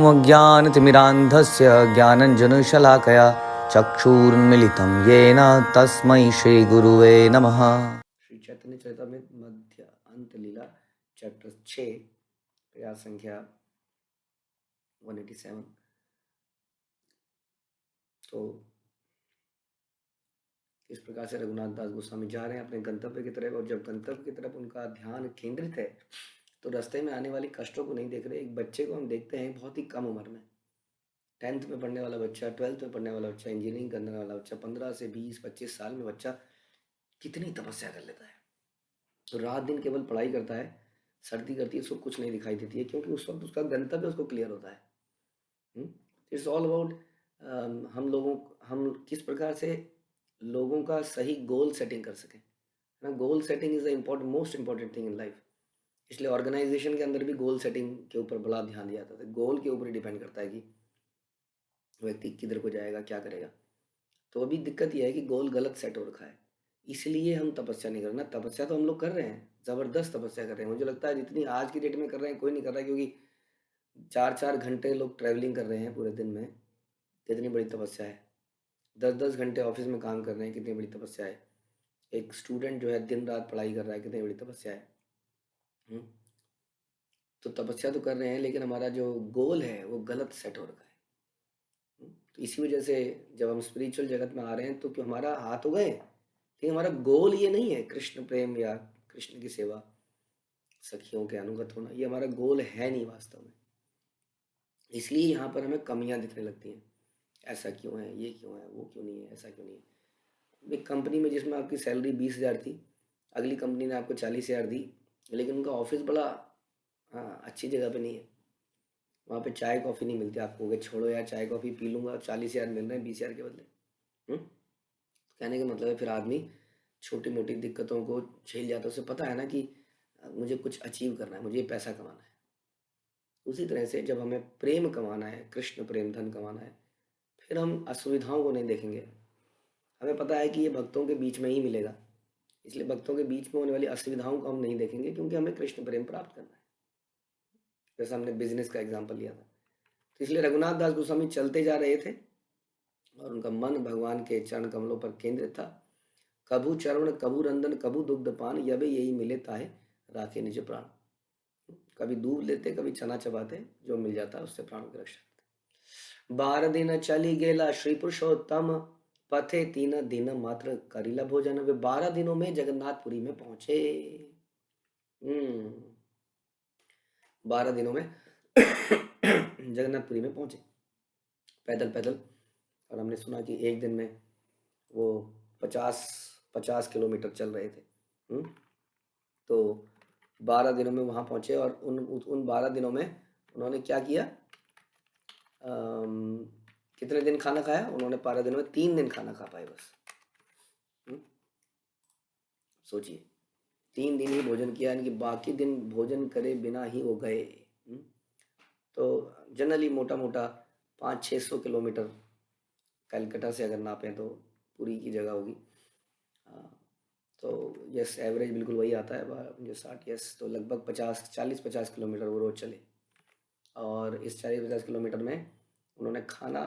अज्ञानतिमिरान्धस्य ज्ञानञ्जनशलाकया चक्षुरुन्मिलितं येन तस्मै श्रीगुरुवे नमः। श्री चैतन्य चरितामृत मध्य अंत लीला चैप्टर 6 प्रयास संख्या 187। तो इस प्रकार से रघुनाथ दास गोस्वामी जा रहे हैं अपने गंतव्य की तरफ, और जब गंतव्य की तरफ उनका ध्यान केंद्रित है तो रास्ते में आने वाली कष्टों को नहीं देख रहे। एक बच्चे को हम देखते हैं बहुत ही कम उम्र में, 10th में पढ़ने वाला बच्चा, 12th में पढ़ने वाला बच्चा, इंजीनियरिंग करने वाला बच्चा, 15 से 20-25 साल में बच्चा कितनी तपस्या कर लेता है। तो रात दिन केवल पढ़ाई करता है, सर्दी करती है उसको कुछ नहीं दिखाई देती है, क्योंकि उस वक्त उसका गंतव्य उसको क्लियर होता है। इट्स ऑल अबाउट हम किस प्रकार से लोगों का सही गोल सेटिंग कर सकें, है ना। Goal setting is the most important thing in life. इसलिए ऑर्गेनाइजेशन के अंदर भी गोल सेटिंग के ऊपर बड़ा ध्यान दिया जाता है। गोल के ऊपर ही डिपेंड करता है कि व्यक्ति किधर को जाएगा, क्या करेगा। तो अभी दिक्कत यह है कि गोल गलत सेट हो रखा है, इसलिए हम तपस्या नहीं करना। तपस्या तो हम लोग कर रहे हैं, ज़बरदस्त तपस्या कर रहे हैं। मुझे लगता है जितनी आज की डेट में कर रहे हैं कोई नहीं कर रहा है, क्योंकि 4-4 घंटे लोग ट्रैवलिंग कर रहे हैं पूरे दिन में, कितनी बड़ी तपस्या है। 10-10 घंटे ऑफिस में काम कर रहे हैं, कितनी बड़ी तपस्या है। एक स्टूडेंट जो है दिन रात पढ़ाई कर रहा है, कितनी बड़ी तपस्या है। तो तपस्या तो कर रहे हैं, लेकिन हमारा जो गोल है वो गलत सेट हो रखा है। तो इसी वजह से जब हम स्पिरिचुअल जगत में आ रहे हैं तो क्यों हमारा हाथ हो गए, लेकिन हमारा गोल ये नहीं है कृष्ण प्रेम या कृष्ण की सेवा, सखियों के अनुगत होना, ये हमारा गोल है नहीं वास्तव में। इसलिए यहाँ पर हमें कमियां दिखने लगती हैं। ऐसा क्यों है, ये क्यों है, वो क्यों नहीं है, ऐसा क्यों नहीं है। एक कंपनी में जिसमें आपकी सैलरी 20,000 थी, अगली कंपनी ने आपको 40,000 दी, लेकिन उनका ऑफिस बड़ा अच्छी जगह पे नहीं है। वहाँ पे चाय कॉफ़ी नहीं मिलती। आपको कि छोड़ो यार, चाय कॉफ़ी पी लूँगा, 40,000 मिल रहे हैं 20,000 के बदले। कहने का मतलब है फिर आदमी छोटी मोटी दिक्कतों को झेल जाता है। उसे पता है ना कि मुझे कुछ अचीव करना है, मुझे पैसा कमाना है। उसी तरह से जब हमें प्रेम कमाना है, कृष्ण प्रेम धन कमाना है, फिर हम असुविधाओं को नहीं देखेंगे। हमें पता है कि ये भक्तों के बीच में ही मिलेगा, इसलिए भक्तों के बीच में होने वाली असुविधाओं को हम नहीं देखेंगे, क्योंकि हमें कृष्ण प्रेम प्राप्त करना है। जैसा हमने बिजनेस का एग्जाम्पल लिया था। तो इसलिए रघुनाथ दास गोस्वामी चलते जा रहे थे और उनका मन भगवान के चरण कमलों पर केंद्रित था। कभू चरण कभू रंदन कभू दुग्ध पान, यबे यही मिले ताहे राखे निज प्राण। कभी दूध लेते, कभी चना चबाते, जो मिल जाता उससे प्राणों की रक्षा करते। 12 दिन चली गेला श्री पुरुषोत्तम, पथे 3 दिन मात्र करिला भोजन। वे 12 दिनों में जगन्नाथपुरी में पहुंचे। 12 दिनों में जगन्नाथपुरी में पहुंचे पैदल पैदल। और हमने सुना कि एक दिन में वो 50 किलोमीटर चल रहे थे। तो 12 दिनों में वहाँ पहुँचे, और उन 12 दिनों में उन्होंने क्या किया, कितने दिन खाना खाया उन्होंने? 12 दिनों में 3 दिन खाना खा पाए बस। सोचिए, 3 दिन ही भोजन किया, यानी कि बाकी दिन भोजन करे बिना ही वो गए। तो जनरली मोटा मोटा 500-600 किलोमीटर कलकत्ता से अगर नापें तो पूरी की जगह होगी। तो यस, एवरेज बिल्कुल वही आता है, जो 60, यस। तो लगभग 40-50 किलोमीटर वो रोज़ चले, और इस 40-50 किलोमीटर में उन्होंने खाना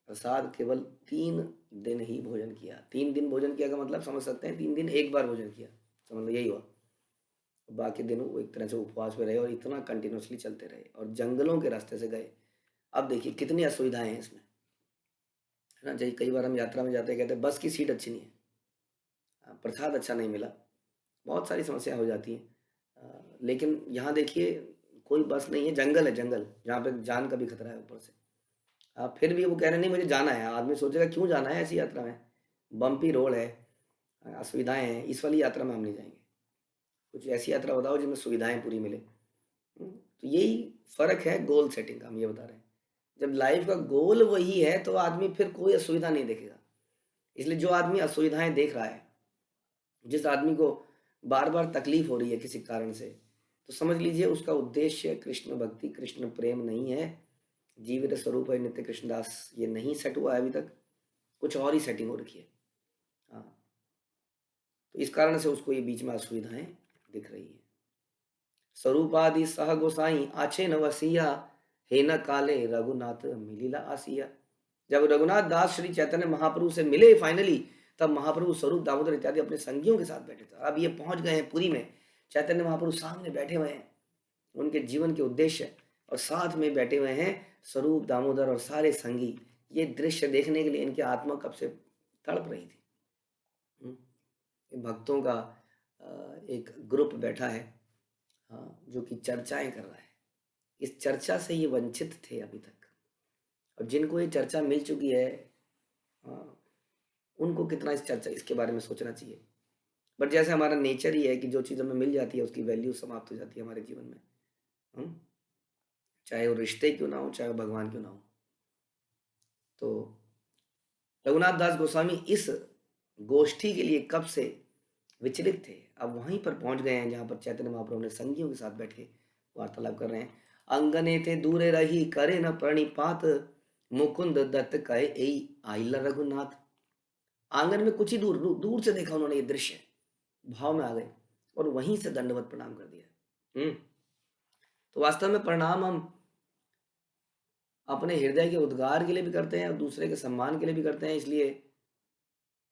प्रसाद केवल 3 दिन ही भोजन किया। 3 दिन भोजन किया का मतलब समझ सकते हैं, 3 दिन एक बार भोजन किया, समझ लो यही हुआ। बाकी दिन वो एक तरह से उपवास में रहे और इतना कंटिन्यूसली चलते रहे, और जंगलों के रास्ते से गए। अब देखिए कितनी असुविधाएं हैं इसमें, है ना। कई बार हम यात्रा में जाते हैं, कहते हैं बस की सीट अच्छी नहीं है, प्रसाद अच्छा नहीं मिला, बहुत सारी समस्या हो जाती हैं। लेकिन यहाँ देखिए कोई बस नहीं है, जंगल है, जंगल जहाँ पे जान का भी खतरा है ऊपर से। फिर भी वो कह रहे नहीं मुझे जाना है। आदमी सोचेगा क्यों जाना है ऐसी यात्रा में, बम्पी रोड है, असुविधाएं हैं, इस वाली यात्रा में हम नहीं जाएंगे। कुछ ऐसी यात्रा बताओ जिसमें सुविधाएं पूरी मिले। तो यही फर्क है गोल सेटिंग का, हम ये बता रहे हैं। जब लाइफ का गोल वही है तो आदमी फिर कोई असुविधा नहीं देखेगा। इसलिए जो आदमी असुविधाएं देख रहा है, जिस आदमी को बार बार तकलीफ हो रही है किसी कारण से, तो समझ लीजिए उसका उद्देश्य कृष्ण भक्ति, कृष्ण प्रेम नहीं है। जीवित स्वरूप है नित्य कृष्णदास, ये नहीं सेट हुआ है अभी तक, कुछ और ही सेटिंग हो रखी है। हाँ, तो इस कारण से उसको ये बीच में असुविधाएं दिख रही है। स्वरूपादि सह गोसाई आछे न वसिया, हे न काले रघुनाथ मिलिला आसिया। जब रघुनाथ दास श्री चैतन्य महाप्रभु से मिले फाइनली, तब महाप्रभु स्वरूप दामोदर इत्यादि अपने संगियों के साथ बैठे थे। अब ये पहुंच गए हैं पुरी में, चैतन्य महाप्रभु सामने बैठे हुए हैं, उनके जीवन के उद्देश्य और साथ में बैठे हुए हैं स्वरूप दामोदर और सारे संगी। ये दृश्य देखने के लिए इनकी आत्मा कब से तड़प रही थी। भक्तों का एक ग्रुप बैठा है, जो कि चर्चाएं कर रहा है। इस चर्चा से ये वंचित थे अभी तक, और जिनको ये चर्चा मिल चुकी है, उनको कितना इस चर्चा इसके बारे में सोचना चाहिए। बट जैसे हमारा नेचर ही है कि जो चीज़ हमें मिल जाती है उसकी वैल्यू समाप्त हो जाती है हमारे जीवन में, चाहे वो रिश्ते क्यों ना हो, चाहे वो भगवान क्यों ना हो। तो रघुनाथ दास गोस्वामी इस गोष्ठी के लिए कब से विचलित थे, अब वहीं पर पहुंच गए हैं जहां पर चैतन्य महाप्रभु ने संगियों के साथ बैठ के वार्तालाप कर रहे हैं। अंगने थे दूरे रही करे न प्रणिपात, मुकुंद दत्त कहे एई आइला रघुनाथ। आंगन में कुछ ही दूर दूर से देखा उन्होंने ये दृश्य, भाव में आ गए और वहीं से दंडवत प्रणाम कर दिया। तो वास्तव में प्रणाम हम अपने हृदय के उद्गार के लिए भी करते हैं और दूसरे के सम्मान के लिए भी करते हैं। इसलिए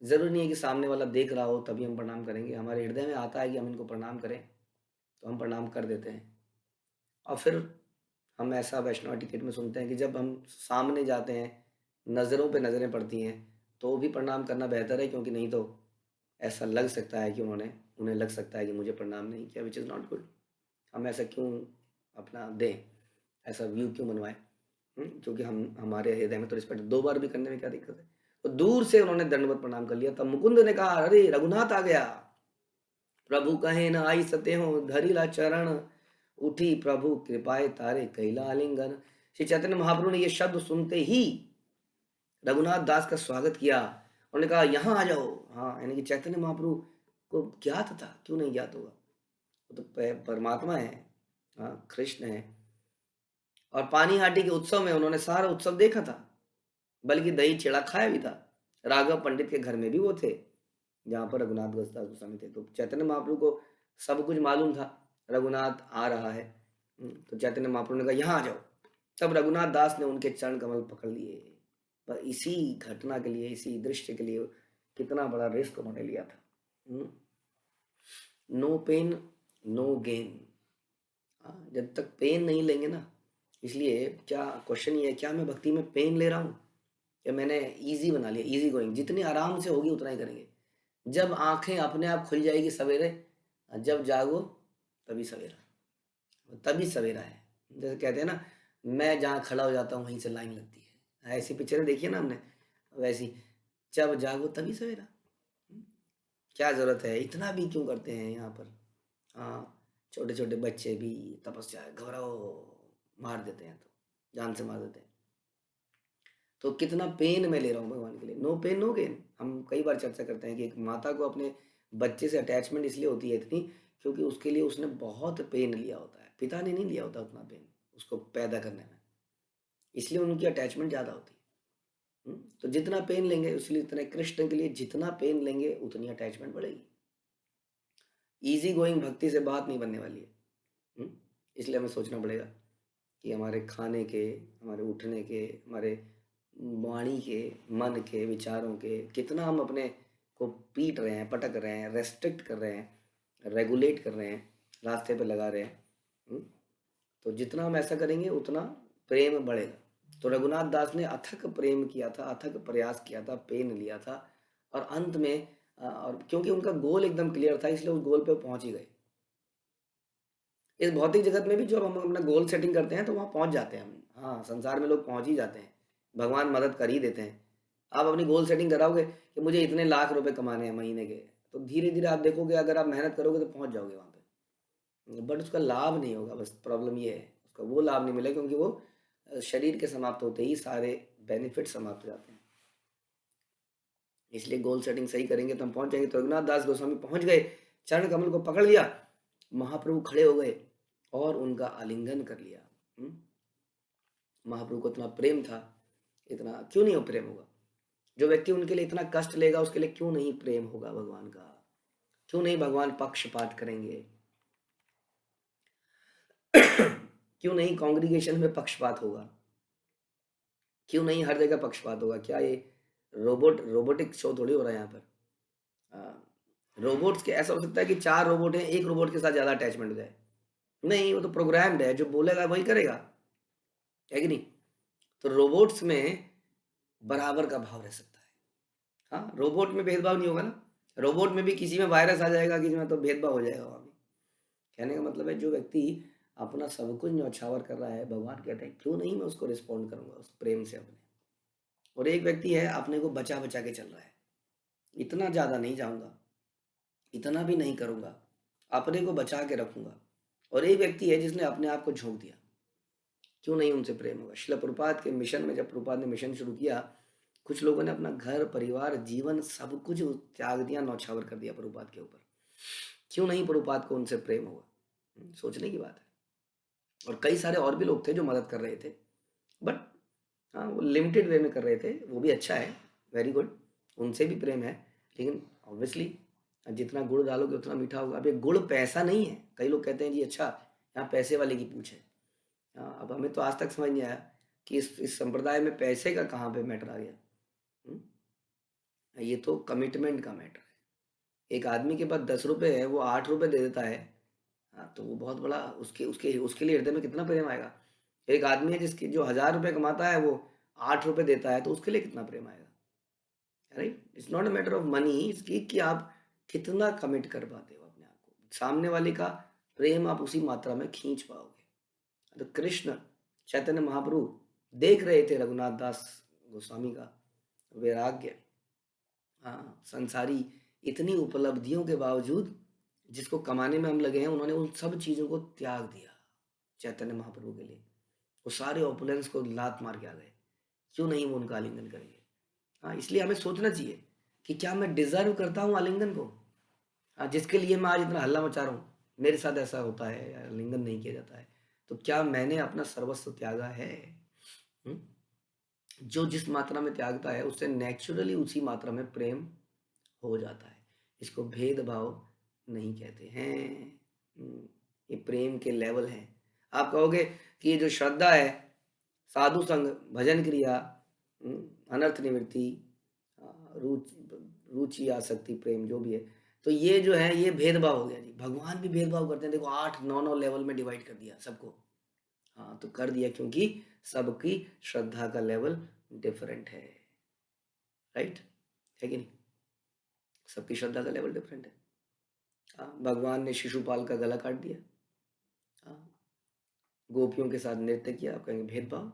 जरूरी नहीं है कि सामने वाला देख रहा हो तभी हम प्रणाम करेंगे। हमारे हृदय में आता है कि हम इनको प्रणाम करें, तो हम प्रणाम कर देते हैं। और फिर हम ऐसा वैष्णव टिकट में सुनते हैं कि जब हम सामने जाते हैं, नज़रों पे नज़रें पड़ती हैं, तो भी प्रणाम करना बेहतर है, क्योंकि नहीं तो ऐसा लग सकता है कि उन्हें लग सकता है कि मुझे प्रणाम नहीं किया, विच इज़ नॉट गुड। हम ऐसा क्यों अपना दें, ऐसा व्यू क्यों बनवाएं, क्योंकि हम हमारे हृदय में तो रिस्पेक्ट 2 बार भी करने में क्या दिक्कत है। तो दूर से उन्होंने दंडवत प्रणाम कर लिया। तब मुकुंद ने कहा, अरे रघुनाथ आ गया। प्रभु कहे न आई सते हो धरिला चरण, उठी प्रभु कृपाए तारे कैला आलिंगन। श्री चैतन्य महाप्रभु ने ये शब्द सुनते ही रघुनाथ दास का स्वागत किया। उन्होंने कहा, यहाँ आ जाओ। हाँ, यानी कि चैतन्य महाप्रभु को ज्ञात था, क्यों नहीं ज्ञात होगा, वो तो परमात्मा है, हाँ, कृष्ण है। और पानीहाटी के उत्सव में उन्होंने सारा उत्सव देखा था, बल्कि दही चिड़ा खाया भी था। राघव पंडित के घर में भी वो थे, जहाँ पर रघुनाथ दास गोस्वामी थे। तो चैतन्य महाप्रभु को सब कुछ मालूम था, रघुनाथ आ रहा है। तो चैतन्य महाप्रभु ने कहा, यहाँ आ जाओ। तब रघुनाथ दास ने उनके चरण कमल पकड़ लिए। पर इसी घटना के लिए, इसी दृश्य के लिए कितना बड़ा रिस्क उन्होंने लिया था। No pain no gain. जब तक पेन नहीं लेंगे ना, इसलिए क्या क्वेश्चन ये है, क्या मैं भक्ति में पेन ले रहा हूँ या मैंने इजी बना लिया, इजी गोइंग, जितनी आराम से होगी उतना ही करेंगे। जब आंखें अपने आप खुल जाएगी सवेरे, जब जागो तभी सवेरा, तभी सवेरा है। जैसे कहते हैं ना, मैं जहाँ खड़ा हो जाता हूँ वहीं से लाइन लगती है। ऐसी पिक्चरें देखी है ना हमने, वैसी जब जागो तभी सवेरा। क्या जरूरत है, इतना भी क्यों करते हैं यहाँ पर। हाँ, छोटे छोटे बच्चे भी तपस्या घबराओ मार देते हैं, तो जान से मार देते हैं। तो कितना पेन मैं ले रहा हूँ भगवान के लिए। No pain no gain. हम कई बार चर्चा करते हैं कि एक माता को अपने बच्चे से अटैचमेंट इसलिए होती है इतनी, क्योंकि उसके लिए उसने बहुत पेन लिया होता है। पिता ने नहीं लिया होता उतना पेन उसको पैदा करने में, इसलिए उनकी अटैचमेंट ज़्यादा होती है। तो जितना पेन लेंगे, इसलिए इतने कृष्ण के लिए जितना पेन लेंगे उतनी अटैचमेंट बढ़ेगी। ईजी गोइंग भक्ति से बात नहीं बनने वाली है। इसलिए हमें सोचना पड़ेगा कि हमारे खाने के, हमारे उठने के, हमारे वाणी के, मन के, विचारों के कितना हम अपने को पीट रहे हैं, पटक रहे हैं, रेस्ट्रिक्ट कर रहे हैं, रेगुलेट कर रहे हैं, रास्ते पे लगा रहे हैं। तो जितना हम ऐसा करेंगे उतना प्रेम बढ़ेगा। तो रघुनाथ दास ने अथक प्रेम किया था, अथक प्रयास किया था, पेन लिया था, और अंत में और क्योंकि उनका गोल एकदम क्लियर था, इसलिए उस गोल पे पहुंच ही गए। इस भौतिक जगत में भी जब हम अपना गोल सेटिंग करते हैं तो वहाँ पहुँच जाते हैं हम। हाँ, संसार में लोग पहुँच ही जाते हैं, भगवान मदद कर ही देते हैं। आप अपनी गोल सेटिंग कराओगे कि मुझे इतने लाख रुपए कमाने हैं महीने के, तो धीरे धीरे आप देखोगे अगर आप मेहनत करोगे तो पहुँच जाओगे वहाँ पे। बट उसका लाभ नहीं होगा, बस प्रॉब्लम ये है, उसका वो लाभ नहीं मिलेगा, क्योंकि वो शरीर के समाप्त होते ही सारे बेनिफिट समाप्त हो जाते हैं। इसलिए गोल सेटिंग सही करेंगे तो हम पहुँच जाएंगे। तो रघुनाथ दास गोस्वामी पहुँच गए, चरण कमल को पकड़ लिया, महाप्रभु खड़े हो गए और उनका आलिंगन कर लिया। महाप्रभु को इतना प्रेम था, इतना क्यों नहीं हो प्रेम होगा। जो व्यक्ति उनके लिए इतना कष्ट लेगा उसके लिए क्यों नहीं प्रेम होगा भगवान का, क्यों नहीं भगवान पक्षपात करेंगे। क्यों नहीं कांग्रीगेशन में पक्षपात होगा? क्यों नहीं हर जगह पक्षपात होगा? क्या ये रोबोटिक शो थोड़ी हो रहा है यहाँ पर? रोबोट्स के ऐसा हो सकता है कि 4 रोबोट हैं, एक रोबोट के साथ ज़्यादा अटैचमेंट हो जाए? नहीं, वो तो प्रोग्राम्ड है, जो बोलेगा वही करेगा, है कि नहीं? तो रोबोट्स में बराबर का भाव रह सकता है। हाँ, रोबोट में भेदभाव नहीं होगा ना। रोबोट में भी किसी में वायरस आ जाएगा, किसी में तो भेदभाव हो जाएगा वहाँ भी। कहने का मतलब है जो व्यक्ति अपना सब कुछ न्यौछावर कर रहा है, भगवान कहते हैं क्यों नहीं मैं उसको रिस्पॉन्ड करूंगा उस प्रेम से अपने। और एक व्यक्ति है अपने को बचा बचा के चल रहा है, इतना ज़्यादा नहीं जाऊंगा, इतना भी नहीं करूंगा, अपने को बचा के रखूंगा। और एक व्यक्ति है जिसने अपने आप को झोंक दिया, क्यों नहीं उनसे प्रेम होगा? शिला प्रभुपाद के मिशन में, जब प्रभुपाद ने मिशन शुरू किया, कुछ लोगों ने अपना घर परिवार जीवन सब कुछ त्याग दिया, न्यौछावर कर दिया प्रभुपाद के ऊपर। क्यों नहीं प्रभुपाद को उनसे प्रेम होगा? सोचने की बात है। और कई सारे और भी लोग थे जो मदद कर रहे थे, बट हाँ वो लिमिटेड वे में कर रहे थे, वो भी अच्छा है, वेरी गुड, उनसे भी प्रेम है। लेकिन ऑब्वियसली जितना गुड़ डालोगे उतना मीठा होगा। अब ये गुड़ पैसा नहीं है। कई लोग कहते हैं जी अच्छा यहाँ पैसे वाले की पूछ है। हाँ, अब हमें तो आज तक समझ नहीं आया कि इस संप्रदाय में पैसे का कहाँ पे मैटर आ गया। ये तो कमिटमेंट का मैटर है। एक आदमी के पास 10 रुपए है, वो 8 रुपए दे देता है, हाँ तो वो बहुत बड़ा उसके उसके उसके लिए हृदय में कितना प्रेम आएगा। एक आदमी है जिसकी जो 1000 रुपये कमाता है, वो 8 रुपए देता है, तो उसके लिए कितना प्रेम आएगा? Right, it's not a matter of money, इसकी कि आप कितना कमिट कर पाते हो अपने आप को। सामने वाले का प्रेम आप उसी मात्रा में खींच पाओगे। तो कृष्ण चैतन्य महाप्रभु देख रहे थे रघुनाथ दास गोस्वामी का वैराग्य, हाँ संसारी इतनी उपलब्धियों के बावजूद जिसको कमाने में हम लगे हैं, उन्होंने उन सब चीज़ों को त्याग दिया चैतन्य महाप्रभु के लिए। वो सारे ऑपुलेंस को लात मार के आ गए, क्यों नहीं वो उनका आलिंगन करेंगे? हाँ, इसलिए हमें सोचना चाहिए कि क्या मैं डिजर्व करता हूँ आलिंगन को? हाँ, जिसके लिए मैं आज इतना हल्ला मचा रहा हूँ, मेरे साथ ऐसा होता है, आलिंगन नहीं किया जाता है, तो क्या मैंने अपना सर्वस्व त्यागा है? हुँ? जो जिस मात्रा में त्यागता है उससे नेचुरली उसी मात्रा में प्रेम हो जाता है। इसको भेदभाव नहीं कहते हैं। ये प्रेम के लेवल हैं। आप कहोगे कि ये जो श्रद्धा है, साधु संग, भजन क्रिया, अनर्थ निवृत्ति, रुचि आसक्ति प्रेम जो भी है, तो ये जो है ये भेदभाव हो गया जी। भगवान भी भेदभाव करते हैं, देखो 8 9 लेवल में डिवाइड कर दिया सबको। हाँ तो कर दिया क्योंकि सबकी श्रद्धा का लेवल डिफरेंट है, राइट, है कि नहीं? सबकी श्रद्धा का लेवल डिफरेंट है। हाँ, भगवान ने शिशुपाल का गला काट दिया, हाँ, गोपियों के साथ नृत्य किया, आप कहेंगे भेदभाव।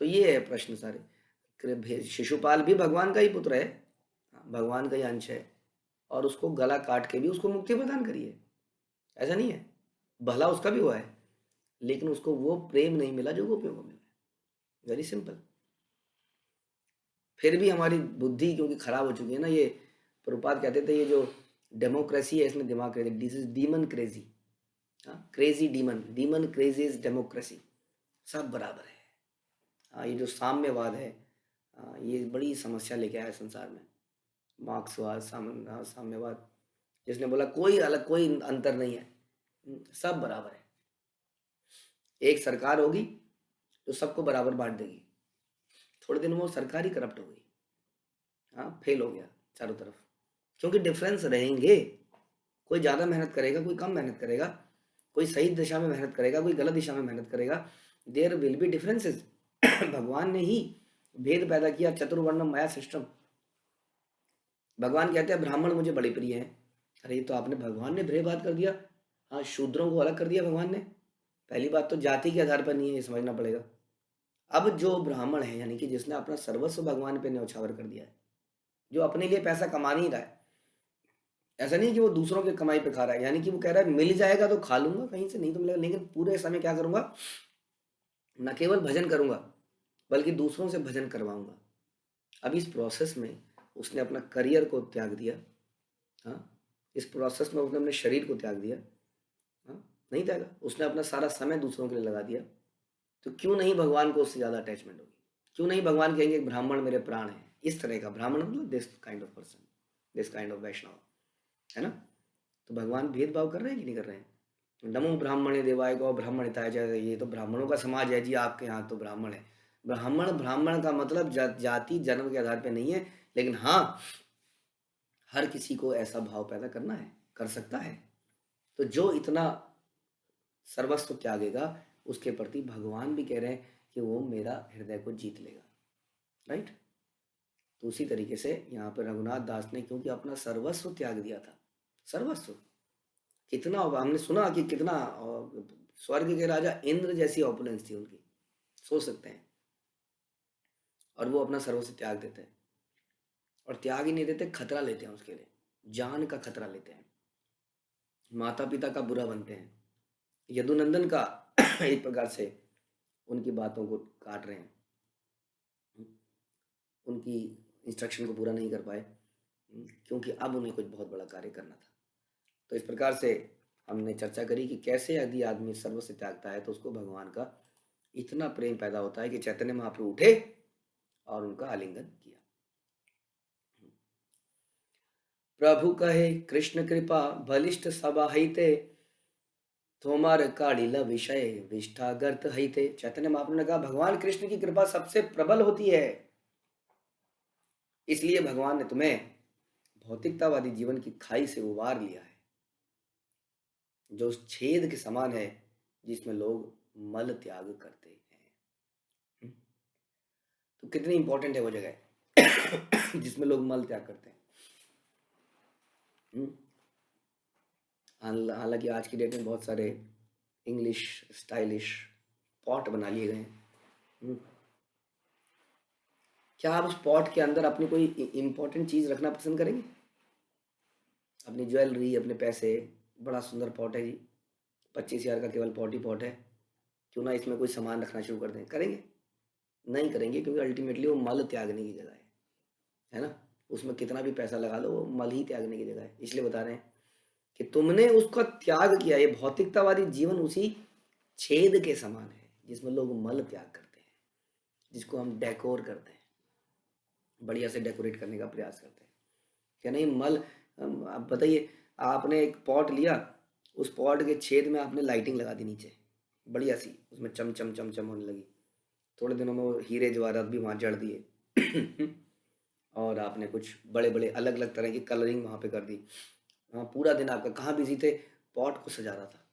तो ये है प्रश्न सारे। शिशुपाल भी भगवान का ही पुत्र है, भगवान का ही अंश है, और उसको गला काट के भी उसको मुक्ति प्रदान करिए, ऐसा नहीं है, भला उसका भी हुआ है, लेकिन उसको वो प्रेम नहीं मिला जो गोपियों को मिला। Very simple. फिर भी हमारी बुद्धि क्योंकि खराब हो चुकी है ना, ये प्रभुपाद कहते थे ये जो डेमोक्रेसी है इसमें दिमाग crazy, this is demon crazy, crazy demon, demon crazy is democracy, सब बराबर है। ये जो साम्यवाद है, ये बड़ी समस्या लेके आया है संसार में। मार्क्सवाद, साम्यवाद, जिसने बोला कोई अलग कोई अंतर नहीं है, सब बराबर है। एक सरकार होगी तो सबको बराबर बांट देगी, थोड़े दिन में वो सरकार ही करप्ट हो गई, हाँ फेल हो गया चारों तरफ, क्योंकि डिफरेंस रहेंगे। कोई ज़्यादा मेहनत करेगा, कोई कम मेहनत करेगा, कोई सही दिशा में मेहनत करेगा, कोई गलत दिशा में मेहनत करेगा, देयर विल बी डिफरेंसेस। भगवान ने ही भेद पैदा किया, चतुर्वर्ण माया सिस्टम। भगवान कहते हैं ब्राह्मण मुझे बड़े प्रिय हैं। अरे ये तो आपने, भगवान ने भेदभाव कर दिया, हाँ शूद्रों को अलग कर दिया भगवान ने। पहली बात तो जाति के आधार पर नहीं है, ये समझना पड़ेगा। अब जो ब्राह्मण है यानी कि जिसने अपना सर्वस्व भगवान पे न्यौछावर कर दिया है, जो अपने लिए पैसा कमा नहीं रहा है, ऐसा नहीं कि वो दूसरों के कमाई पे खा रहा है, यानी कि वो कह रहा है मिल जाएगा तो खा लूंगा, कहीं से नहीं तो मिलेगा, लेकिन पूरे समय क्या करूंगा, न केवल भजन करूंगा बल्कि दूसरों से भजन करवाऊंगा। अब इस प्रोसेस में उसने अपना करियर को त्याग दिया, हाँ इस प्रोसेस में उसने अपने शरीर को त्याग दिया, हाँ नहीं त्यागा, उसने अपना सारा समय दूसरों के लिए लगा दिया। तो क्यों नहीं भगवान को उससे ज़्यादा अटैचमेंट होगी? क्यों नहीं भगवान कहेंगे ब्राह्मण मेरे प्राण है? इस तरह का ब्राह्मण मतलब this kind of person, this kind of Vaishnava, है ना? तो भगवान भेदभाव कर रहे हैं कि नहीं कर रहे हैं? नमो ब्राह्मणे देवाय गौ ब्राह्मणिताय जय, ये तो ब्राह्मणों का समाज है जी, आपके यहाँ तो ब्राह्मण है। ब्राह्मण ब्राह्मण का मतलब जाति जन्म के आधार पे नहीं है, लेकिन हाँ, हर किसी को ऐसा भाव पैदा करना है, कर सकता है। तो जो इतना सर्वस्व त्यागेगा, उसके प्रति भगवान भी कह रहे हैं कि वो मेरा हृदय को जीत लेगा। राइट। तो उसी तरीके से यहाँ पर रघुनाथ दास ने, क्योंकि अपना सर्वस्व त्याग दिया था, सर्वस्व, कितना हमने सुना कि कितना स्वर्ग के राजा इंद्र जैसी ऑपुलेंस थी उनकी, सोच सकते हैं। और वो अपना सर्वस्व त्याग देते हैं, और त्याग ही नहीं देते, खतरा लेते हैं उसके लिए, जान का खतरा लेते हैं, माता पिता का बुरा बनते हैं, यदुनंदन का एक प्रकार से उनकी बातों को काट रहे हैं, उनकी इंस्ट्रक्शन को पूरा नहीं कर पाए, क्योंकि अब उन्हें कुछ बहुत बड़ा कार्य करना था। तो इस प्रकार से हमने चर्चा करी कि कैसे यदि आदमी सर्वस्व त्यागता है तो उसको भगवान का इतना प्रेम पैदा होता है कि चैतन्य महाप्रभु उठे और उनका आलिंगन किया। प्रभु कहे कृष्ण कृपा बलिष्ठ सभा हईते, तोमार काढ़िला विषय विष्ठागर्त हईते। चैतन्य महाप्रभु ने कहा भगवान कृष्ण की कृपा सबसे प्रबल होती है, इसलिए भगवान ने तुम्हें भौतिकतावादी जीवन की खाई से उबार लिया है, जो उस छेद के समान है जिसमें लोग मल त्याग करते हैं। तो कितनी इंपॉर्टेंट है वो जगह जिसमें लोग मल त्याग करते हैं। हालांकि आज की डेट में बहुत सारे इंग्लिश स्टाइलिश पॉट बना लिए गए हैं। क्या आप उस पॉट के अंदर अपनी कोई इंपॉर्टेंट चीज़ रखना पसंद करेंगे? अपनी ज्वेलरी, अपने पैसे, बड़ा सुंदर पॉट है जी, 25,000 का केवल पॉट ही पॉट है, क्यों ना इसमें कोई सामान रखना शुरू कर दें? करेंगे? नहीं करेंगे, क्योंकि अल्टीमेटली वो मल त्यागने की जगह है ना। उसमें कितना भी पैसा लगा लो, वो मल ही त्यागने की जगह है। इसलिए बता रहे हैं कि तुमने उसका त्याग किया। ये भौतिकतावादी जीवन उसी छेद के समान है जिसमें लोग मल त्याग करते हैं, जिसको हम डेकोर करते हैं, बढ़िया से डेकोरेट करने का प्रयास करते हैं। क्या नहीं मल, आप बताइए, आपने एक पॉट लिया, उस पॉट के छेद में आपने लाइटिंग लगा दी नीचे बढ़िया सी, उसमें चम चम चम चम होने लगी, थोड़े दिनों में वो हीरे जवाहरात भी वहाँ जड़ दिए और आपने कुछ बड़े बड़े अलग अलग तरह की कलरिंग वहाँ पे कर दी। हाँ, पूरा दिन आपका कहाँ बिजी थे? पॉट को सजा रहा था,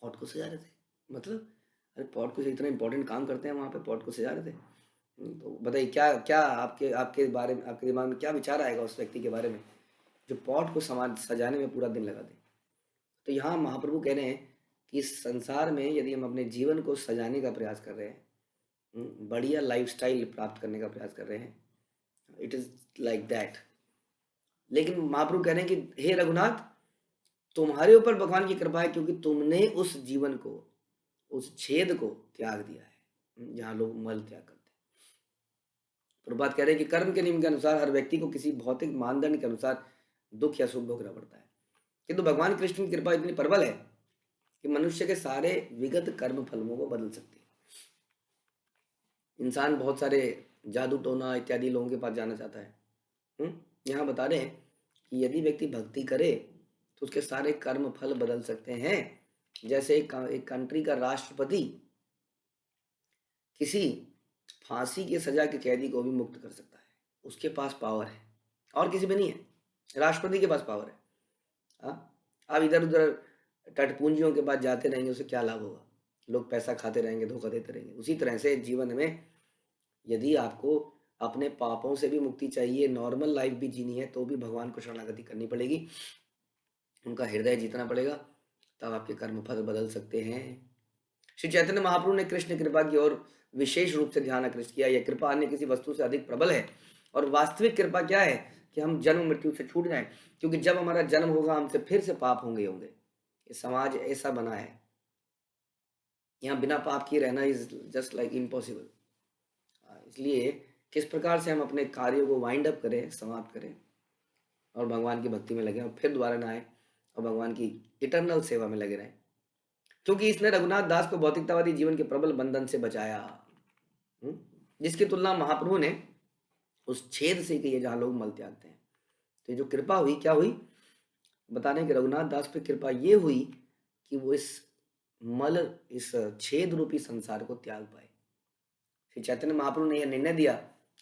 पॉट को सजा रहे थे, मतलब अरे पॉट को इतना इंपॉर्टेंट काम करते हैं वहाँ पे, पॉट को सजा रहे थे। तो बताइए क्या क्या आपके आपके बारे में, आपके दिमाग में क्या विचार आएगा उस व्यक्ति के बारे में जो पॉट को समाज सजाने में पूरा दिन लगा दे। तो यहाँ महाप्रभु कह रहे हैं कि इस संसार में यदि हम अपने जीवन को सजाने का प्रयास कर रहे हैं, बढ़िया लाइफस्टाइल प्राप्त करने का प्रयास कर रहे हैं, इट इज लाइक दैट। लेकिन महाप्रभु कह रहे हैं कि हे रघुनाथ, तुम्हारे ऊपर भगवान की कृपा है, क्योंकि तुमने उस जीवन को, उस छेद को त्याग दिया है जहाँ लोग मल त्याग करते हैं। प्रभुपाद कह रहे हैं कि कर्म के नियम के अनुसार हर व्यक्ति को किसी भौतिक मानदंड के अनुसार दुख या सुख भोगना पड़ता है, किंतु भगवान कृष्ण की कृपा इतनी प्रबल है कि मनुष्य के सारे विगत कर्म फलों को बदल सकती है। इंसान बहुत सारे जादू टोना इत्यादि लोगों के पास जाना चाहता है। यहाँ बता रहे हैं कि यदि व्यक्ति भक्ति करे तो उसके सारे कर्म फल बदल सकते हैं। जैसे एक कंट्री का राष्ट्रपति किसी फांसी की सजा के कैदी को भी मुक्त कर सकता है, उसके पास पावर है, और किसी में नहीं है, राष्ट्रपति के पास पावर है। आप इधर उधर टटपूंजियों के पास जाते रहेंगे, उससे क्या लाभ होगा? लोग पैसा खाते रहेंगे, धोखा देते रहेंगे। उसी तरह से जीवन में यदि आपको अपने पापों से भी मुक्ति चाहिए, नॉर्मल लाइफ भी जीनी है, तो भी भगवान को शरणागति करनी पड़ेगी, उनका हृदय जीतना पड़ेगा, तब आपके कर्म फल बदल सकते हैं। श्री चैतन्य महाप्रभु ने कृष्ण कृपा की ओर विशेष रूप से ध्यान आकृष्ट किया। यह कृपा अन्य किसी वस्तु से अधिक प्रबल है, और वास्तविक कृपा क्या है कि हम जन्म मृत्यु से छूट जाएं, क्योंकि जब हमारा जन्म होगा हमसे फिर से पाप होंगे। ये समाज ऐसा बना है, यहाँ बिना पाप किए रहना इज जस्ट लाइक इम्पॉसिबल। इसलिए किस प्रकार से हम अपने कार्यों को वाइंड अप करें, समाप्त करें, और भगवान की भक्ति में लगे, और फिर दोबारा ना आए और भगवान की इटर्नल सेवा में लगे रहें, क्योंकि इसने रघुनाथ दास को भौतिकतावादी जीवन के प्रबल बंधन से बचाया, जिसकी तुलना महाप्रभु ने उस छेद से की है जहां लोग मल त्यागते हैं। तो ये जो कृपा हुई, क्या हुई? बता रहे कि रघुनाथ दास पे कृपा ये हुई कि वो इस छेद रूपी संसार को त्याग पाए। श्री चैतन्य महाप्रभु ने यह निर्णय दिया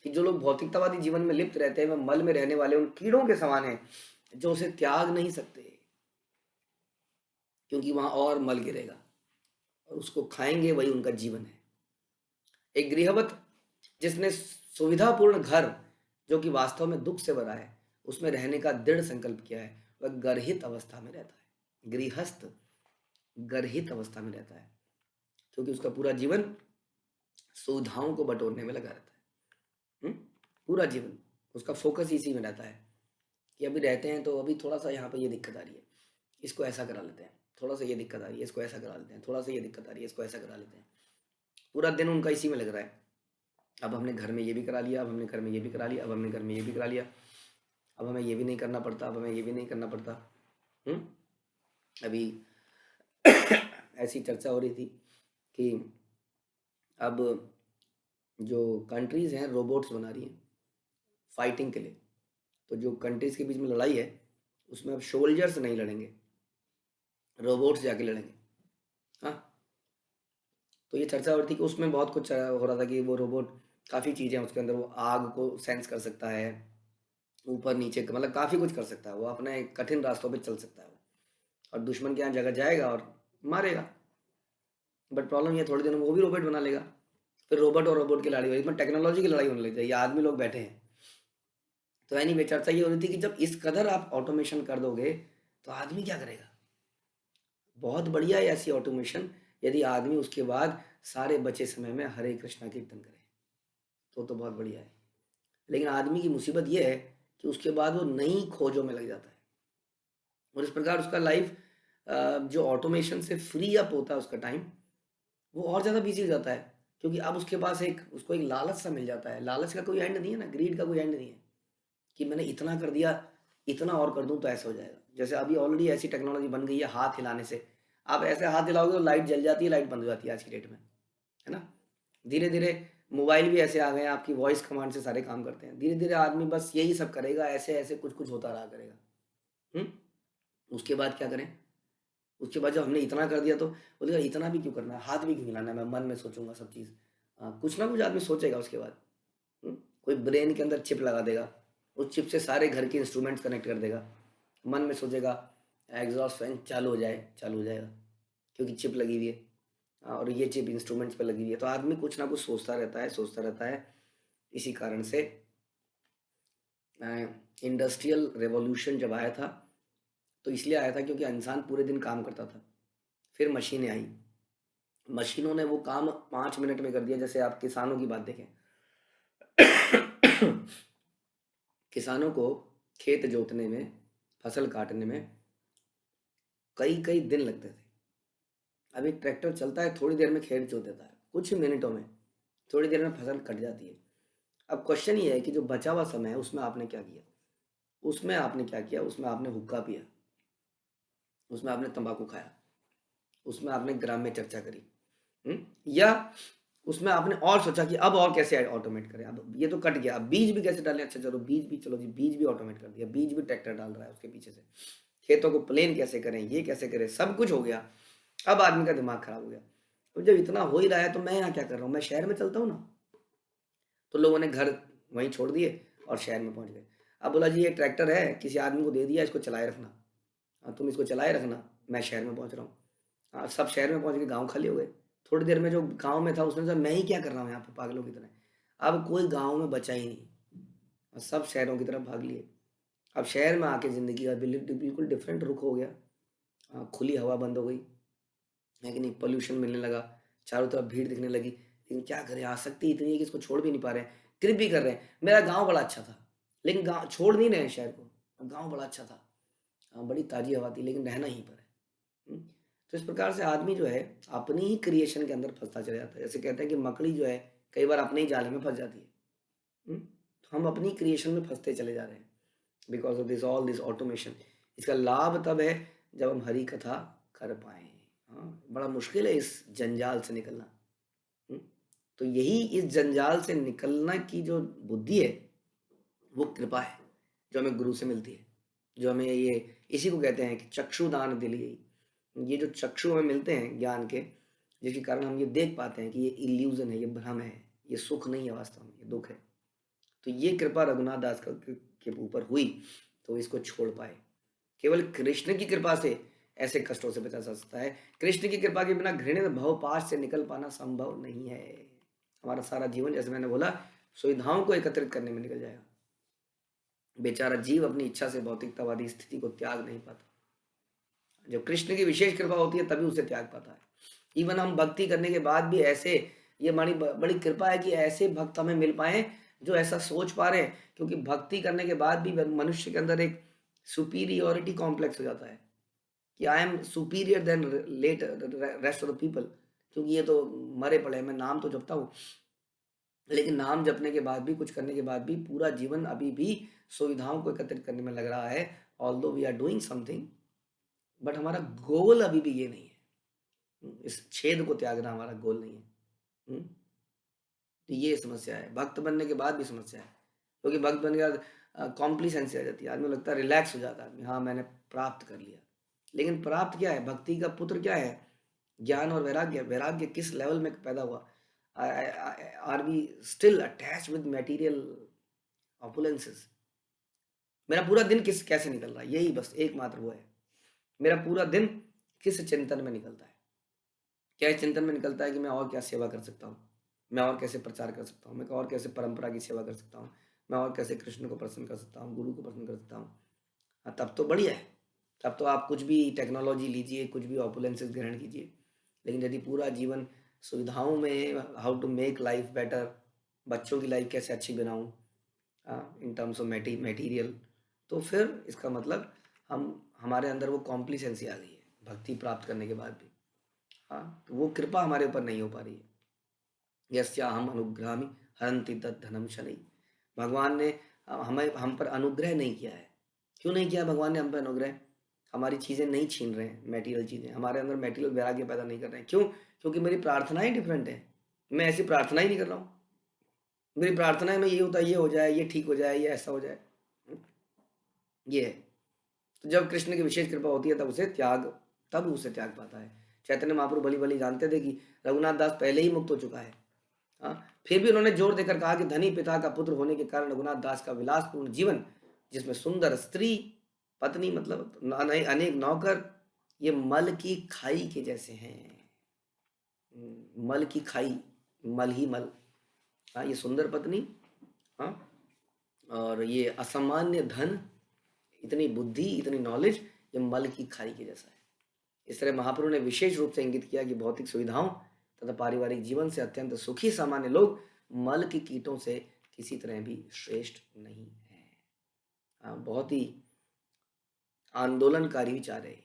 कि जो लोग भौतिकतावादी जीवन में लिप्त रहते हैं वे मल में रहने वाले उन कीड़ों के समान हैं जो उसे त्याग नहीं सकते, क्योंकि वहां और मल गिरेगा और उसको खाएंगे, वही उनका जीवन है। एक गृहवत जिसने सुविधापूर्ण घर, जो कि वास्तव में दुख से भरा है, उसमें रहने का दृढ़ संकल्प किया है, वह गर्हित अवस्था में रहता है। गृहस्थ गर्हित अवस्था में रहता है, क्योंकि उसका पूरा जीवन सुविधाओं को बटोरने में लगा रहता है। पूरा जीवन उसका फोकस इसी में रहता है कि अभी रहते हैं तो अभी थोड़ा सा यहाँ पे ये दिक्कत आ रही है, इसको ऐसा करा लेते हैं, थोड़ा सा ये दिक्कत आ रही है, इसको ऐसा करा लेते हैं, थोड़ा सा ये दिक्कत आ रही है, इसको ऐसा करा लेते हैं। पूरा दिन उनका इसी में लग रहा है। अब हमने घर में ये भी करा लिया, अब हमने घर में ये भी करा लिया, अब हमने घर में ये भी करा लिया, अब हमें ये भी नहीं करना पड़ता, अब हमें ये भी नहीं करना पड़ता। अभी ऐसी चर्चा हो रही थी कि अब जो कंट्रीज़ हैं रोबोट्स बना रही हैं फाइटिंग के लिए, तो जो कंट्रीज़ के बीच में लड़ाई है उसमें अब सोल्जर्स नहीं लड़ेंगे, रोबोट्स जाके लड़ेंगे। हाँ, तो ये चर्चा हो रही थी कि उसमें बहुत कुछ हो रहा था कि वो रोबोट काफ़ी चीज़ें उसके अंदर, वो आग को सेंस कर सकता है, ऊपर नीचे मतलब काफ़ी कुछ कर सकता है, वो अपने कठिन रास्तों पे चल सकता है और दुश्मन के यहाँ जगह जाएगा और मारेगा। बट प्रॉब्लम ये थोड़ी देर में वो भी रोबोट बना लेगा, फिर रोबोट और रोबोट की लड़ाई होगी, इसमें टेक्नोलॉजी की लड़ाई होने लग जाएगी, ये आदमी लोग बैठे हैं। तो एनीवे चर्चा ये हो रही थी कि जब इस कदर आप ऑटोमेशन कर दोगे तो आदमी क्या करेगा। बहुत बढ़िया है ऐसी ऑटोमेशन, यदि आदमी उसके बाद सारे बचे समय में हरे कृष्णा कीर्तन करे तो बहुत बढ़िया है। लेकिन आदमी की मुसीबत ये है कि उसके बाद वो नई खोजों में लग जाता है और इस प्रकार उसका लाइफ जो ऑटोमेशन से फ्री अप होता है उसका टाइम, वो और ज़्यादा बिजी हो जाता है, क्योंकि अब उसके पास उसको एक लालच सा मिल जाता है। लालच का कोई एंड नहीं है ना, ग्रीड का कोई एंड नहीं है कि मैंने इतना कर दिया, इतना और कर दूं तो ऐसा हो जाएगा। जैसे अभी ऑलरेडी ऐसी टेक्नोलॉजी बन गई है हाथ हिलाने से, आप ऐसे हाथ हिलाओगे तो लाइट जल जाती है, लाइट बंद हो जाती है आज की डेट में, है ना। धीरे धीरे मोबाइल भी ऐसे आ गए हैं, आपकी वॉइस कमांड से सारे काम करते हैं। धीरे धीरे आदमी बस यही सब करेगा, ऐसे ऐसे कुछ कुछ होता रहा करेगा। उसके बाद क्या करें, उसके बाद जब हमने इतना कर दिया तो बोलेगा इतना भी क्यों करना है, हाथ भी क्यों हिलाना है, मैं मन में सोचूंगा सब चीज़। कुछ ना कुछ आदमी सोचेगा उसके बाद। कोई ब्रेन के अंदर चिप लगा देगा, उस चिप से सारे घर के इंस्ट्रूमेंट्स कनेक्ट कर देगा, मन में सोचेगा एग्जॉस्ट फैन चालू हो जाएगा, क्योंकि चिप लगी हुई है। और ये चिप इंस्ट्रूमेंट्स पे लगी हुई है, तो आदमी कुछ ना कुछ सोचता रहता है। इसी कारण से इंडस्ट्रियल रेवोल्यूशन जब आया था तो इसलिए आया था क्योंकि इंसान पूरे दिन काम करता था, फिर मशीनें आई, मशीनों ने वो काम 5 मिनट में कर दिया। जैसे आप किसानों की बात देखें, किसानों को खेत जोतने में, फसल काटने में कई कई दिन लगते थे। अब एक ट्रैक्टर चलता है, थोड़ी देर में खेत जोत देता है, कुछ मिनटों में, थोड़ी देर में फसल कट जाती है। अब क्वेश्चन ये है कि जो बचा हुआ समय है उसमें आपने क्या किया, उसमें आपने हुक्का पिया, उसमें आपने तंबाकू खाया, उसमें आपने ग्राम में चर्चा करी, या उसमें आपने और सोचा कि अब और कैसे ऑटोमेट करें, अब ये तो कट गया, अब बीज भी कैसे डालें, अच्छा चलो बीज भी ऑटोमेट कर दिया, बीज भी ट्रैक्टर डाल रहा है उसके पीछे से, खेतों को प्लेन कैसे करें, ये कैसे करें, सब कुछ हो गया। अब आदमी का दिमाग खराब हो गया। तो जब इतना हो ही रहा है तो मैं यहाँ क्या कर रहा हूँ, मैं शहर में चलता हूँ ना। तो लोगों ने घर वहीं छोड़ दिए और शहर में पहुंच गए। अब बोला जी ये ट्रैक्टर है, किसी आदमी को दे दिया, इसको चलाए रखना, तुम इसको चलाए रखना, मैं शहर में पहुंच रहा हूँ। सब शहर में पहुंच गए, गाँव खाली हो गए। थोड़ी देर में जो गाँव में था उसने सोचा मैं ही क्या कर रहा हूँ यहाँ पे पागलों की तरह। अब कोई गाँव में बचा ही नहीं, सब शहरों की तरफ भाग लिए। अब शहर में आके ज़िंदगी का बिल्कुल डिफरेंट रुख हो गया। खुली हवा बंद हो गई है कि नहीं, पोल्यूशन मिलने लगा, चारों तरफ भीड़ दिखने लगी। लेकिन क्या करें, आसक्ति इतनी है कि इसको छोड़ भी नहीं पा रहे हैं, ग्रिप भी कर रहे हैं। मेरा गांव बड़ा अच्छा था, लेकिन गांव छोड़ नहीं रहे हैं शहर को। अब गांव बड़ा अच्छा था, बड़ी ताज़ी हवा थी, लेकिन रहना ही पर है। तो इस प्रकार से आदमी जो है अपनी ही क्रिएशन के अंदर फंसता चला जाता है। जैसे कहते हैं कि मकड़ी जो है कई बार अपने ही जाले में फंस जाती है। तो हम अपनी क्रिएशन में फंसते चले जा रहे हैं because of all this automation. इसका लाभ तब है जब हम हरी कथा कर पाएँ। हाँ, बड़ा मुश्किल है इस जंजाल से निकलना। तो यही इस जंजाल से निकलना की जो बुद्धि है वो कृपा है जो हमें गुरु से मिलती है, जो हमें ये इसी को कहते हैं कि चक्षुदान दिली, ये जो चक्षु हमें मिलते हैं ज्ञान के, जिसके कारण हम ये देख पाते हैं कि ये इल्यूजन है, ये भ्रम है, ये सुख नहीं है, वास्तव में ये दुख है। तो ये कृपा रघुनाथ दास के ऊपर हुई तो इसको छोड़ पाए। केवल कृष्ण की कृपा से ऐसे कष्टों से बचा जा सकता है। कृष्ण की कृपा के बिना घृणित भवपाश से निकल पाना संभव नहीं है। हमारा सारा जीवन, जैसे मैंने बोला, सुविधाओं को एकत्रित करने में निकल जाएगा। बेचारा जीव अपनी इच्छा से भौतिकतावादी स्थिति को त्याग नहीं पाता। जब कृष्ण की विशेष कृपा होती है तभी उसे त्याग पाता है। इवन हम भक्ति करने के बाद भी ऐसे, ये बड़ी बड़ी कृपा है कि ऐसे भक्त हमें मिल पाए जो ऐसा सोच पा रहे हैं, क्योंकि भक्ति करने के बाद भी मनुष्य के अंदर एक सुपीरियोरिटी कॉम्प्लेक्स हो जाता है कि I am superior than let rest of the people, क्योंकि ये तो मरे पड़े हैं, मैं नाम तो जपता हूँ, लेकिन नाम जपने के बाद भी, कुछ करने के बाद भी पूरा जीवन अभी भी सुविधाओं को एकत्रित करने में लग रहा है। Although we are doing something, but हमारा गोल अभी भी ये नहीं है। इस छेद को त्यागना हमारा गोल नहीं है। तो ये समस्या है, भक्त बनने के बाद भी समस्या है, क्योंकि भक्त बनने के बाद कॉम्प्लिसेंसी आ जाती है, आदमी लगता है रिलैक्स हो जाता है आदमी, हाँ मैंने प्राप्त कर लिया। लेकिन प्राप्त क्या है? भक्ति का पुत्र क्या है? ज्ञान और वैराग्य। वैराग्य किस लेवल में पैदा हुआ? Are we still attach with material opulences? मेरा पूरा दिन कैसे निकल रहा है, यही बस एकमात्र वो है। मेरा पूरा दिन किस चिंतन में निकलता है? क्या इस चिंतन में निकलता है कि मैं और क्या सेवा कर सकता हूँ, मैं और कैसे प्रचार कर सकता हूँ, मैं और कैसे परंपरा की सेवा कर सकता हूँ, मैं और कैसे कृष्ण को प्रसन्न कर सकता हूँ, गुरु को प्रसन्न कर सकता हूँ? हाँ, तब तो बढ़िया है। तब तो आप कुछ भी टेक्नोलॉजी लीजिए, कुछ भी ऑपुलेंसेस ग्रहण कीजिए। लेकिन यदि पूरा जीवन सुविधाओं में, how to make life better, बच्चों की लाइफ कैसे अच्छी बनाऊँ इन टर्म्स ऑफ मटेरियल, तो फिर इसका मतलब हमारे अंदर वो कॉम्प्लिसेंसी आ गई है भक्ति प्राप्त करने के बाद भी। हाँ, तो वो कृपा हमारे ऊपर नहीं हो पा रही है। यस्याहम अनुग्रहामि हरन्ति तद्धनम शनै। भगवान ने हमें, हम पर अनुग्रह नहीं किया है। क्यों नहीं किया भगवान ने हम पर अनुग्रह? हमारी चीज़ें नहीं छीन रहे हैं, मटेरियल चीज़ें हमारे अंदर मटेरियल वैराग्य पैदा नहीं कर रहे हैं। क्यों? क्योंकि मेरी प्रार्थनाएं डिफरेंट है। मैं ऐसी प्रार्थना ही नहीं कर रहा हूँ। मेरी प्रार्थनाएं में ये होता है, ये हो जाए, ये ठीक हो जाए, ये ऐसा हो जाए, ये है। तो जब कृष्ण की विशेष कृपा होती है तब उसे त्याग पाता है। चैतन्य महाप्रभु भली भली जानते थे कि रघुनाथ दास पहले ही मुक्त हो चुका है। हाँ, फिर भी उन्होंने जोर देकर कहा कि धनी पिता का पुत्र होने के कारण रघुनाथ दास का विलासपूर्ण जीवन, जिसमें सुंदर स्त्री, पत्नी, मतलब अनेक नौकर, ये मल की खाई के जैसे हैं। मल की खाई, मल ही मल। हाँ, ये सुंदर पत्नी, हाँ, और ये असामान्य धन, इतनी बुद्धि, इतनी नॉलेज, ये मल की खाई के जैसा है। इस तरह महाप्रभु ने विशेष रूप से इंगित किया कि भौतिक सुविधाओं तथा पारिवारिक जीवन से अत्यंत सुखी सामान्य लोग मल की कीटों से किसी तरह भी श्रेष्ठ नहीं है। बहुत ही आंदोलनकारी विचार है,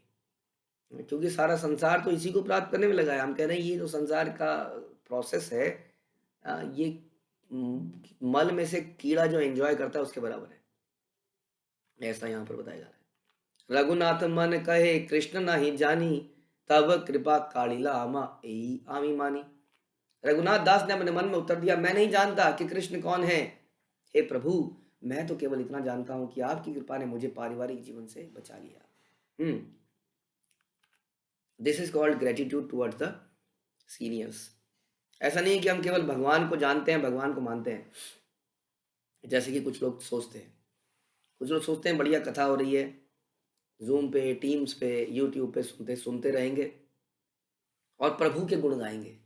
क्योंकि सारा संसार तो इसी को प्राप्त करने में लगा है। हम कह रहे हैं ये जो संसार का प्रोसेस है, ये मल में से कीड़ा जो एंजॉय करता है उसके बराबर है, ऐसा यहाँ पर बताया जा रहा है। रघुनाथ मन कहे कृष्ण नहीं जानी, तब कृपा कालिला आमा एई आमी मानी। रघुनाथ दास ने अपने मन में उत्तर दिया, मैं नहीं जानता कि कृष्ण कौन है। हे प्रभु, मैं तो केवल इतना जानता हूं कि आपकी कृपा ने मुझे पारिवारिक जीवन से बचा लिया। This is called gratitude towards the seniors. ऐसा नहीं है कि हम केवल भगवान को जानते हैं, भगवान को मानते हैं, जैसे कि कुछ लोग सोचते हैं। कुछ लोग सोचते हैं बढ़िया कथा हो रही है, जूम पे, टीम्स पे, यूट्यूब पे सुनते सुनते रहेंगे और प्रभु के गुण गाएंगे।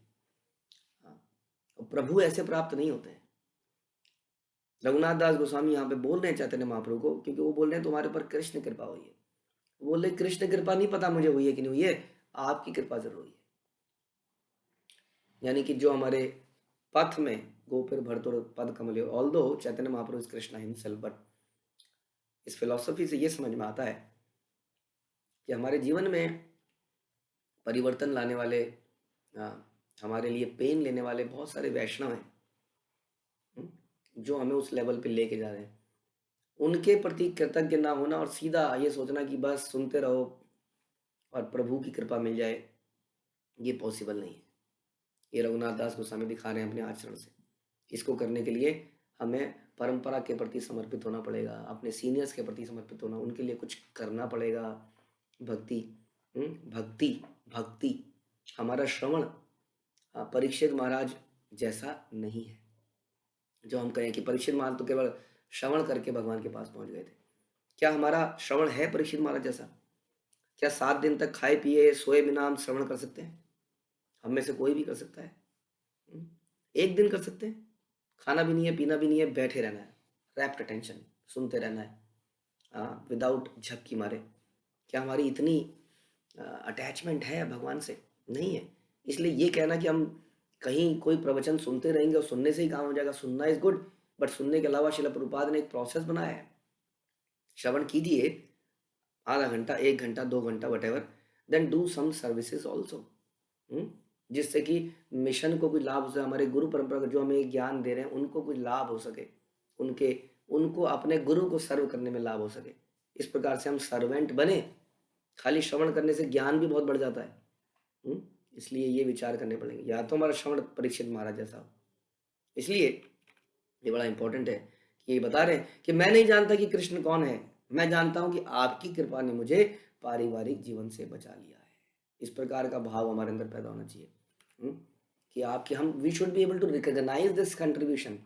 प्रभु ऐसे प्राप्त नहीं होते हैं। रघुनाथ दास गोस्वामी यहाँ पे बोल रहे हैं चैतन्य महाप्रभु को, क्योंकि वो बोल रहे हैं तुम्हारे ऊपर कृष्ण कृपा हुई है। वो बोल रहे कृष्ण कृपा नहीं पता मुझे हुई है कि नहीं हुई है, आपकी कृपा जरूर हुई है। यानी कि जो हमारे पथ में गोपिर भरतुर पद कमल, although Chaitanya Mahaprabhu is Krishna himself, but इस फिलॉसफी से ये समझ में आता है कि हमारे जीवन में परिवर्तन लाने वाले, हमारे लिए पेन लेने वाले बहुत सारे वैष्णव हैं जो हमें उस लेवल पे लेके जा रहे हैं। उनके प्रति कृतज्ञ ना होना और सीधा ये सोचना कि बस सुनते रहो और प्रभु की कृपा मिल जाए, ये पॉसिबल नहीं है। ये रघुनाथ दास गोस्वामी दिखा रहे हैं अपने आचरण से। इसको करने के लिए हमें परंपरा के प्रति समर्पित होना पड़ेगा, अपने सीनियर्स के प्रति समर्पित होना, उनके लिए कुछ करना पड़ेगा, भक्ति। भक्ति भक्ति हमारा श्रवण परीक्षित महाराज जैसा नहीं है। जो हम कहें कि परीक्षित महाराज तो केवल श्रवण करके भगवान के पास पहुंच गए थे, क्या हमारा श्रवण है परीक्षित महाराज जैसा? क्या 7 दिन तक खाए पिए सोए बिना हम श्रवण कर सकते हैं? हम में से कोई भी कर सकता है? हम्म, एक दिन कर सकते हैं, खाना भी नहीं है पीना भी नहीं है, बैठे रहना है, रैप्ट अटेंशन, सुनते रहना है विदाउट झपकी मारे। क्या हमारी इतनी अटैचमेंट है भगवान से? नहीं है। इसलिए ये कहना कि हम कहीं कोई प्रवचन सुनते रहेंगे और सुनने से ही काम हो जाएगा, सुनना इज गुड, बट सुनने के अलावा शिला प्रभुपाद ने एक प्रोसेस बनाया है। श्रवण कीजिए आधा घंटा, 1 घंटा, 2 घंटा, whatever, then do some services also, जिससे कि मिशन को कुछ लाभ हो सके, हमारे गुरु परंपरा को जो हमें ज्ञान दे रहे हैं उनको कुछ लाभ हो सके, उनके उनको अपने गुरु को सर्व करने में लाभ हो सके। इस प्रकार से हम सर्वेंट बने। खाली श्रवण करने से ज्ञान भी बहुत बढ़ जाता है। इसलिए ये विचार करने पड़ेंगे, या तो हमारा श्रवण परीक्षित महाराज जैसा हो। इसलिए ये बड़ा इंपॉर्टेंट है कि ये बता रहे हैं कि मैं नहीं जानता कि कृष्ण कौन है, मैं जानता हूं कि आपकी कृपा ने मुझे पारिवारिक जीवन से बचा लिया है। इस प्रकार का भाव हमारे अंदर पैदा होना चाहिए कि आपके हम we should be able to recognise this contribution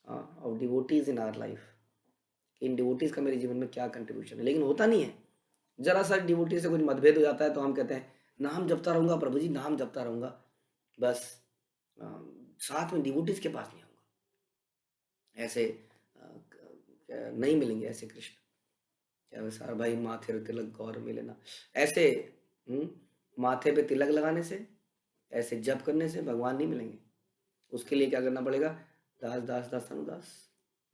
of devotees in our life. इन डिवोटीज का मेरे जीवन में क्या कंट्रीब्यूशन है, लेकिन होता नहीं है। जरा सा डिवोटी से कुछ मतभेद हो जाता है तो हम कहते हैं नाम जपता रहूंगा प्रभु जी, नाम जपता रहूंगा, बस साथ में डिवोटीज के पास नहीं आऊंगा। ऐसे नहीं मिलेंगे ऐसे कृष्ण। क्या सारा भाई माथे तिलक गौर में लेना, ऐसे माथे पे तिलक लगाने से, ऐसे जप करने से भगवान नहीं मिलेंगे। उसके लिए क्या करना पड़ेगा? दास दास दास अनुदास,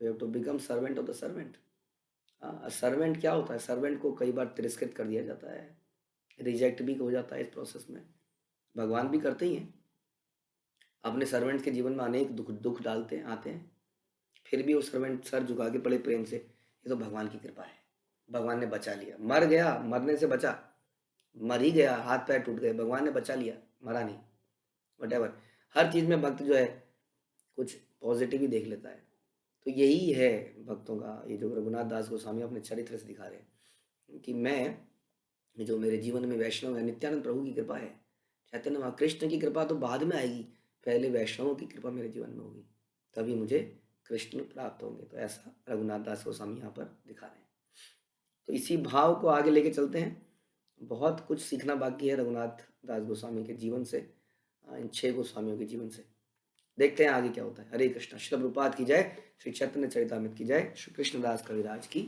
we have to become servant of the servant. Servant क्या होता है? सर्वेंट को कई बार तिरस्कृत कर दिया जाता है, रिजेक्ट भी हो जाता है इस प्रोसेस में। भगवान भी करते ही हैं, अपने सर्वेंट के जीवन में अनेक दुख दुख डालते हैं, आते हैं, फिर भी वो सर्वेंट सर झुका के पड़े प्रेम से। ये तो भगवान की कृपा है, भगवान ने बचा लिया। मर गया, मरने से बचा, मर ही गया, हाथ पैर टूट गए, भगवान ने बचा लिया, मरा नहीं। वट हर चीज में भक्त जो है कुछ पॉजिटिव ही देख लेता है। तो यही है भक्तों का, ये जो रघुनाथ दास गोस्वामी अपने चरित्र से दिखा रहे हैं कि मैं जो मेरे जीवन में वैष्णव है, नित्यानंद प्रभु की कृपा है, चैतन्य महाकृष्ण की कृपा तो बाद में आएगी, पहले वैष्णवों की कृपा मेरे जीवन में होगी, तभी मुझे कृष्ण प्राप्त होंगे। तो ऐसा रघुनाथ दास गोस्वामी यहाँ पर दिखा रहे हैं। तो इसी भाव को आगे लेके चलते हैं। बहुत कुछ सीखना बाकी है रघुनाथ दास गोस्वामी के जीवन से, इन 6 गोस्वामियों के जीवन से। देखते हैं आगे क्या होता है। हरे कृष्णा। श्री प्रभुपाद की जय, श्री चैतन्य चरितामृत की जय, श्री कृष्णदास कविराज की